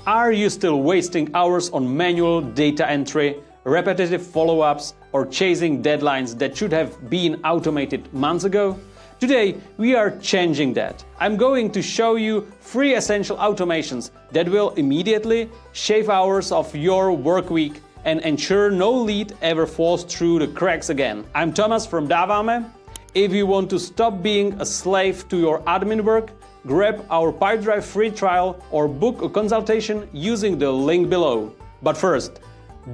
Are you still wasting hours on manual data entry, repetitive follow-ups, or chasing deadlines that should have been automated months ago? Today, we are changing that. I'm going to show you 3 essential automations that will immediately shave hours of your work week and ensure no lead ever falls through the cracks again. I'm Tomas from Dáváme. If you want to stop being a slave to your admin work, grab our Pipedrive free trial or book a consultation using the link below. But first,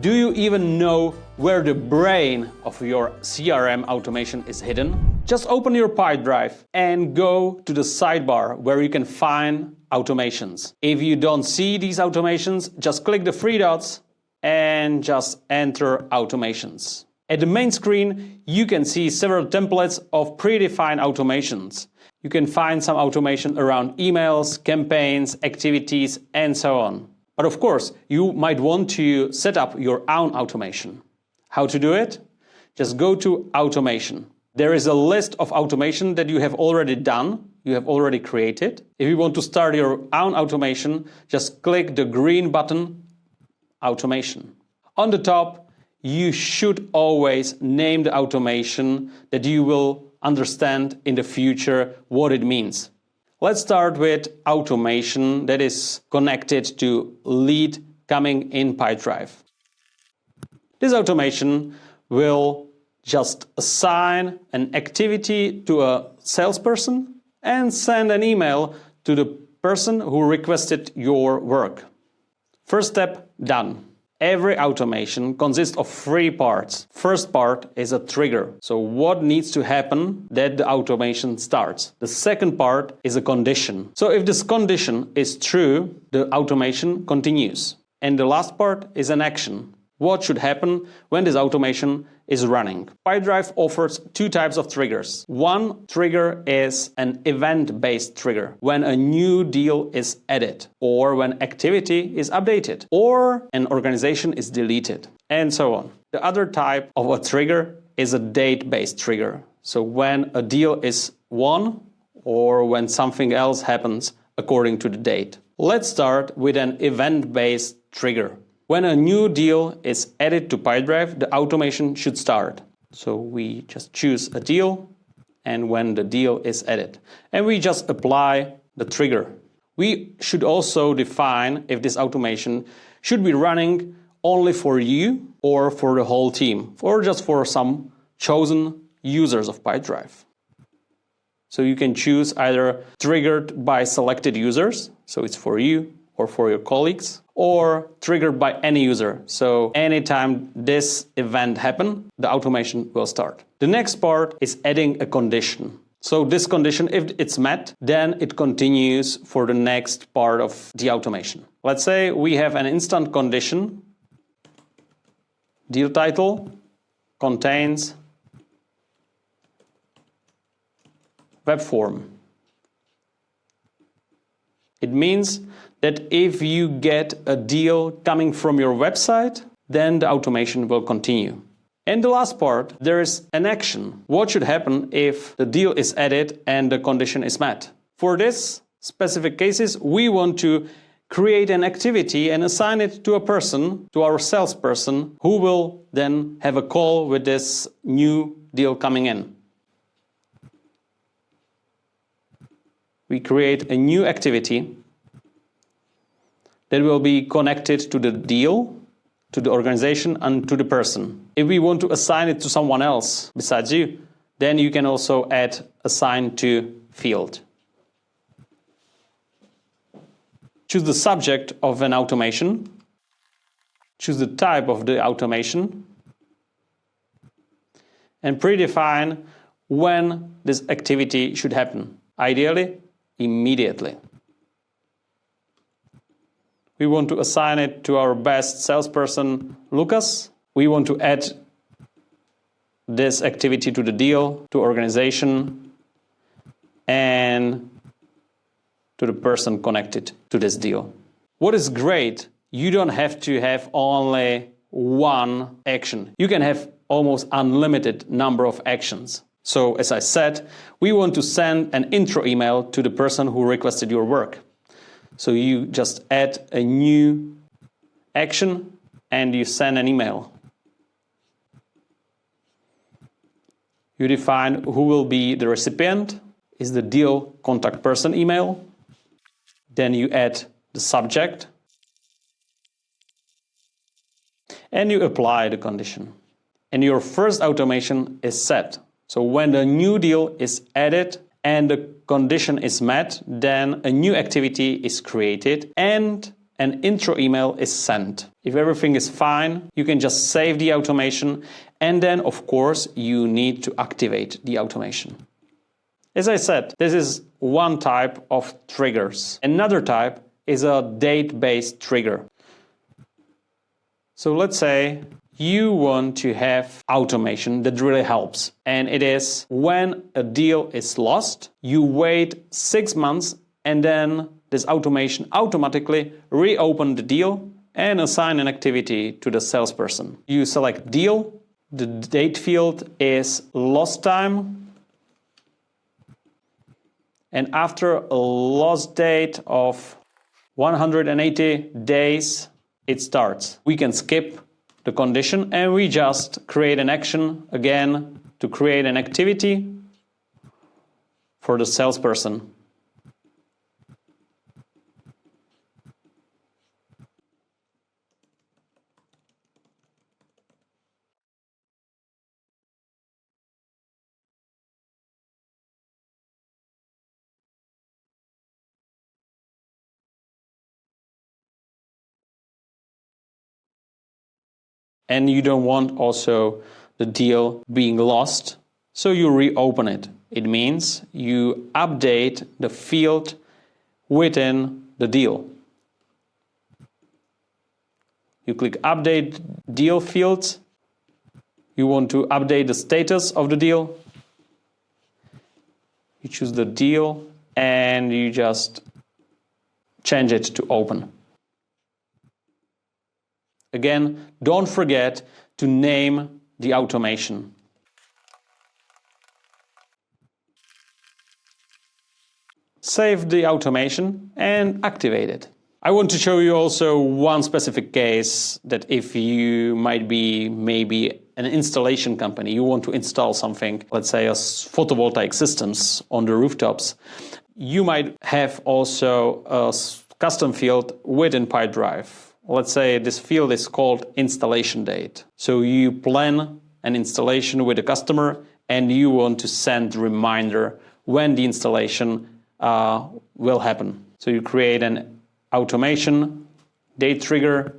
do you even know where the brain of your CRM automation is hidden? Just open your Pipedrive and go to the sidebar where you can find automations. If you don't see these automations, just click the 3 dots and just enter automations. At the main screen, you can see several templates of predefined automations. You can find some automation around emails, campaigns, activities, and so on. But of course, you might want to set up your own automation. How to do it? Just go to Automation. There is a list of automation that you have already done, you have already created. If you want to start your own automation, just click the green button, Automation. On the top, you should always name the automation that you will understand in the future what it means. Let's start with automation that is connected to lead coming in Pipedrive. This automation will just assign an activity to a salesperson and send an email to the person who requested your work. First step, done. Every automation consists of 3 parts. First part is a trigger. So what needs to happen that the automation starts? The second part is a condition. So if this condition is true, the automation continues. And the last part is an action. What should happen when this automation is running? Pipedrive offers 2 types of triggers. One trigger is an event-based trigger, when a new deal is added, or when activity is updated, or an organization is deleted, and so on. The other type of a trigger is a date-based trigger, so when a deal is won, or when something else happens according to the date. Let's start with an event-based trigger. When a new deal is added to Pipedrive, the automation should start. So we just choose a deal and when the deal is added. And we just apply the trigger. We should also define if this automation should be running only for you or for the whole team, or just for some chosen users of Pipedrive. So you can choose either triggered by selected users, so it's for you or for your colleagues, or triggered by any user. So anytime this event happens, the automation will start. The next part is adding a condition. So this condition, if it's met, then it continues for the next part of the automation. Let's say we have an instant condition. Deal title contains Webform. It means that if you get a deal coming from your website, then the automation will continue. And the last part, there is an action. What should happen if the deal is added and the condition is met? For this specific cases, we want to create an activity and assign it to a person, to our salesperson, who will then have a call with this new deal coming in. We create a new activity that will be connected to the deal, to the organization, and to the person. If we want to assign it to someone else besides you, then you can also add assign to field. Choose the subject of an automation. Choose the type of the automation. And predefine when this activity should happen. Ideally, immediately. We want to assign it to our best salesperson, Lucas. We want to add this activity to the deal, to organization, and to the person connected to this deal. What is great, you don't have to have only one action. You can have almost unlimited number of actions. So, as I said, we want to send an intro email to the person who requested your work. So you just add a new action and you send an email. You define who will be the recipient, is the deal contact person email. Then you add the subject and you apply the condition. And your first automation is set. So when the new deal is added and the condition is met, then a new activity is created and an intro email is sent. If everything is fine, you can just save the automation, and then of course you need to activate the automation. As I said, this is one type of triggers. Another type is a date-based trigger. So let's say you want to have automation that really helps. And it is when a deal is lost, you wait 6 months and then this automation automatically reopen the deal and assign an activity to the salesperson. You select deal, the date field is lost time, and after a lost date of 180 days, it starts. We can skip the condition and we just create an action again to create an activity for the salesperson. And you don't want also the deal being lost, so you reopen it. It means you update the field within the deal. You click Update Deal Fields. You want to update the status of the deal. You choose the deal and you just change it to open. Again, don't forget to name the automation. Save the automation and activate it. I want to show you also one specific case that if you might be maybe an installation company, you want to install something, let's say as photovoltaic systems on the rooftops, you might have also a custom field within Pipedrive. Let's say this field is called installation date. So you plan an installation with a customer and you want to send a reminder when the installation will happen. So you create an automation date trigger,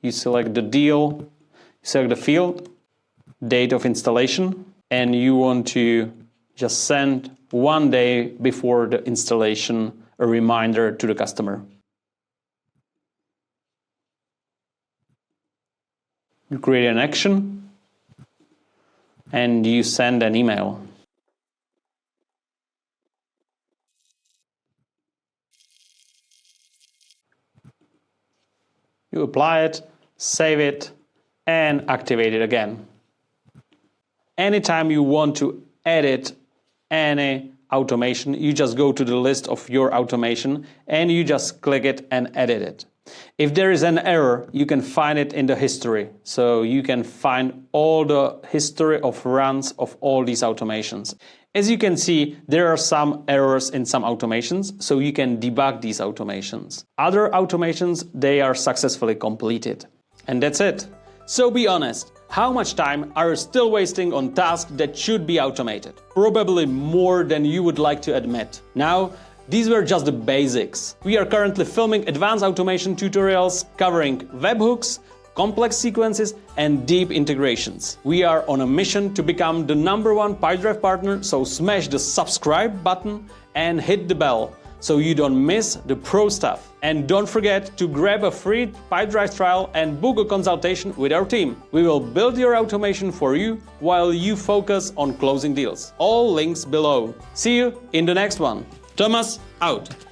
you select the deal, you select the field, date of installation, and you want to just send 1 day before the installation a reminder to the customer. You create an action and you send an email. You apply it, save it, and activate it again. Anytime you want to edit any automation, you just go to the list of your automation and you just click it and edit it. If there is an error, you can find it in the history. So you can find all the history of runs of all these automations. As you can see, there are some errors in some automations, so you can debug these automations. Other automations, they are successfully completed. And that's it. So be honest, how much time are you still wasting on tasks that should be automated? Probably more than you would like to admit. Now, these were just the basics. We are currently filming advanced automation tutorials covering webhooks, complex sequences, and deep integrations. We are on a mission to become the #1 Pipedrive partner, so smash the subscribe button and hit the bell so you don't miss the pro stuff. And don't forget to grab a free Pipedrive trial and book a consultation with our team. We will build your automation for you while you focus on closing deals. All links below. See you in the next one. Tomas out.